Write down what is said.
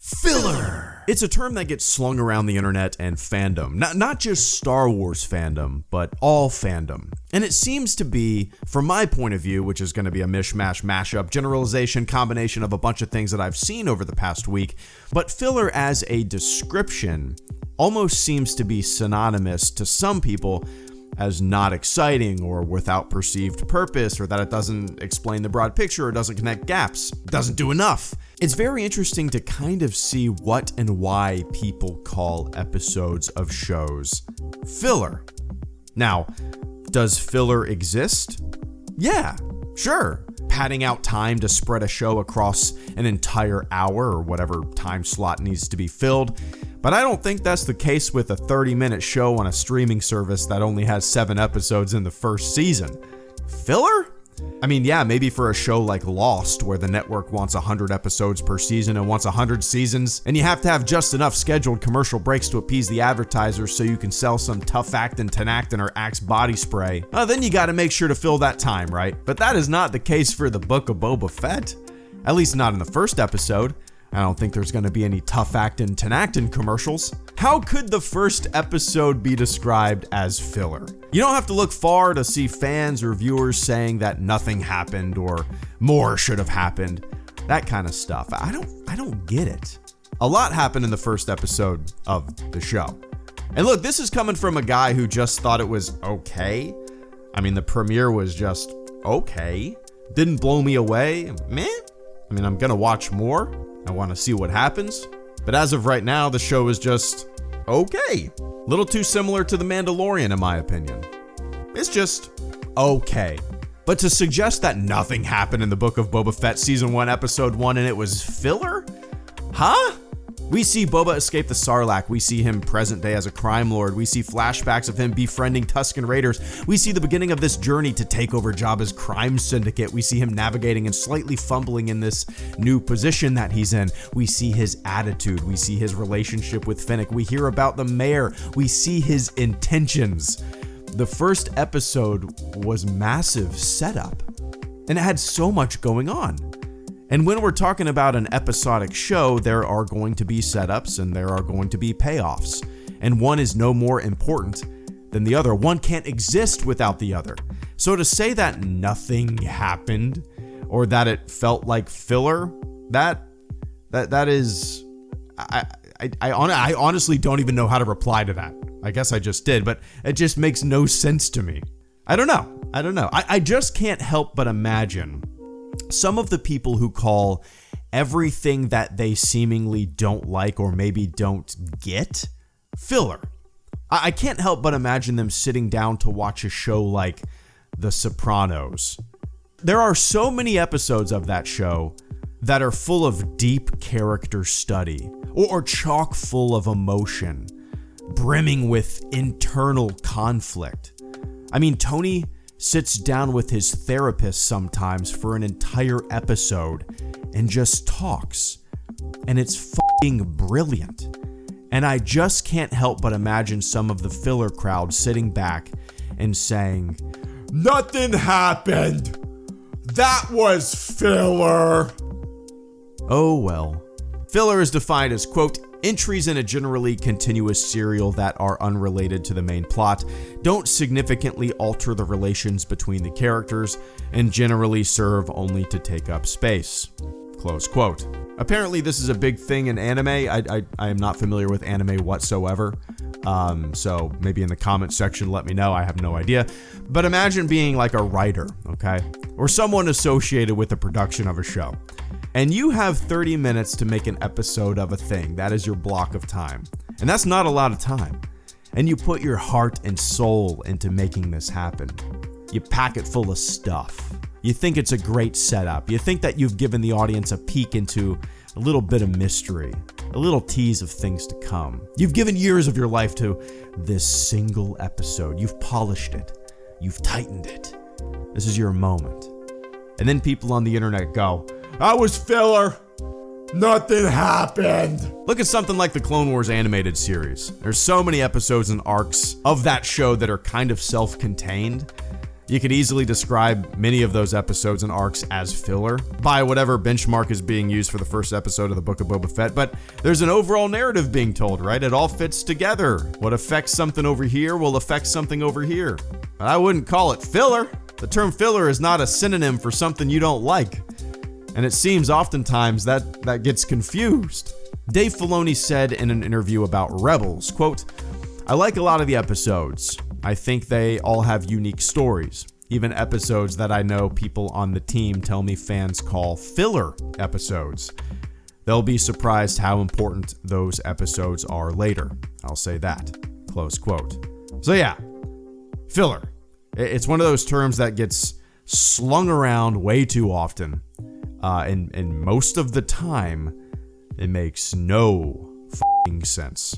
Filler. It's a term that gets slung around the internet and fandom. Not just Star Wars fandom, but all fandom. And it seems to be, from my point of view, which is going to be a mishmash, mashup, generalization, combination of a bunch of things that I've seen over the past week, but filler as a description almost seems to be synonymous to some people as not exciting or without perceived purpose, or that it doesn't explain the broad picture or doesn't connect gaps, doesn't do enough. It's very interesting to kind of see what and why people call episodes of shows filler. Now, does filler exist? Yeah, sure. Padding out time to spread a show across an entire hour or whatever time slot needs to be filled. But I don't think that's the case with a 30-minute show on a streaming service that only has 7 episodes in the first season. Filler? I mean, yeah, maybe for a show like Lost, where the network wants 100 episodes per season and wants 100 seasons, and you have to have just enough scheduled commercial breaks to appease the advertisers so you can sell some tough actin, tenactin, or Axe body spray. Then you gotta make sure to fill that time, right? But that is not the case for the Book of Boba Fett. At least not in the first episode. I don't think there's going to be any tough actin, tenactin commercials. How could the first episode be described as filler? You don't have to look far to see fans or viewers saying that nothing happened or more should have happened. That kind of stuff. I don't get it. A lot happened in the first episode of the show. And look, this is coming from a guy who just thought it was okay. I mean, the premiere was just okay. Didn't blow me away. Meh. I mean, I'm going to watch more. I want to see what happens. But as of right now, the show is just okay. Little too similar to The Mandalorian, in my opinion. It's just okay. But to suggest that nothing happened in the Book of Boba Fett Season 1, Episode 1, and it was filler? Huh? We see Boba escape the Sarlacc. We see him present day as a crime lord. We see flashbacks of him befriending Tusken Raiders. We see the beginning of this journey to take over Jabba's crime syndicate. We see him navigating and slightly fumbling in this new position that he's in. We see his attitude. We see his relationship with Finnick. We hear about the mayor. We see his intentions. The first episode was massive setup, and it had so much going on. And when we're talking about an episodic show, there are going to be setups and there are going to be payoffs. And one is no more important than the other. One can't exist without the other. So to say that nothing happened or that it felt like filler, that is, I honestly don't even know how to reply to that. I guess I just did, but it just makes no sense to me. I don't know. I just can't help but imagine some of the people who call everything that they seemingly don't like or maybe don't get filler. I can't help but imagine them sitting down to watch a show like The Sopranos. There are so many episodes of that show that are full of deep character study or chock full of emotion, brimming with internal conflict. I mean, Tony sits down with his therapist sometimes for an entire episode and just talks. And it's fucking brilliant. And I just can't help but imagine some of the filler crowd sitting back and saying, "Nothing happened. That was filler." Oh well. Filler is defined as, quote, entries in a generally continuous serial that are unrelated to the main plot, don't significantly alter the relations between the characters, and generally serve only to take up space. Close quote. Apparently this is a big thing in anime. I am not familiar with anime whatsoever. So maybe in the comment section let me know. I have no idea. But imagine being like a writer, okay? Or someone associated with the production of a show. And you have 30 minutes to make an episode of a thing. That is your block of time. And that's not a lot of time. And you put your heart and soul into making this happen. You pack it full of stuff. You think it's a great setup. You think that you've given the audience a peek into a little bit of mystery, a little tease of things to come. You've given years of your life to this single episode. You've polished it. You've tightened it. This is your moment. And then people on the internet go, "I was filler. Nothing happened." Look at something like the Clone Wars animated series. There's so many episodes and arcs of that show that are kind of self-contained. You could easily describe many of those episodes and arcs as filler by whatever benchmark is being used for the first episode of the Book of Boba Fett, but there's an overall narrative being told, right? It all fits together. What affects something over here will affect something over here. But I wouldn't call it filler. The term filler is not a synonym for something you don't like. And it seems oftentimes that gets confused. Dave Filoni said in an interview about Rebels, quote, "I like a lot of the episodes. I think they all have unique stories, even episodes that I know people on the team tell me fans call filler episodes. They'll be surprised how important those episodes are later. I'll say that." Close quote. So yeah, filler. It's one of those terms that gets slung around way too often. And most of the time, it makes no f***ing sense.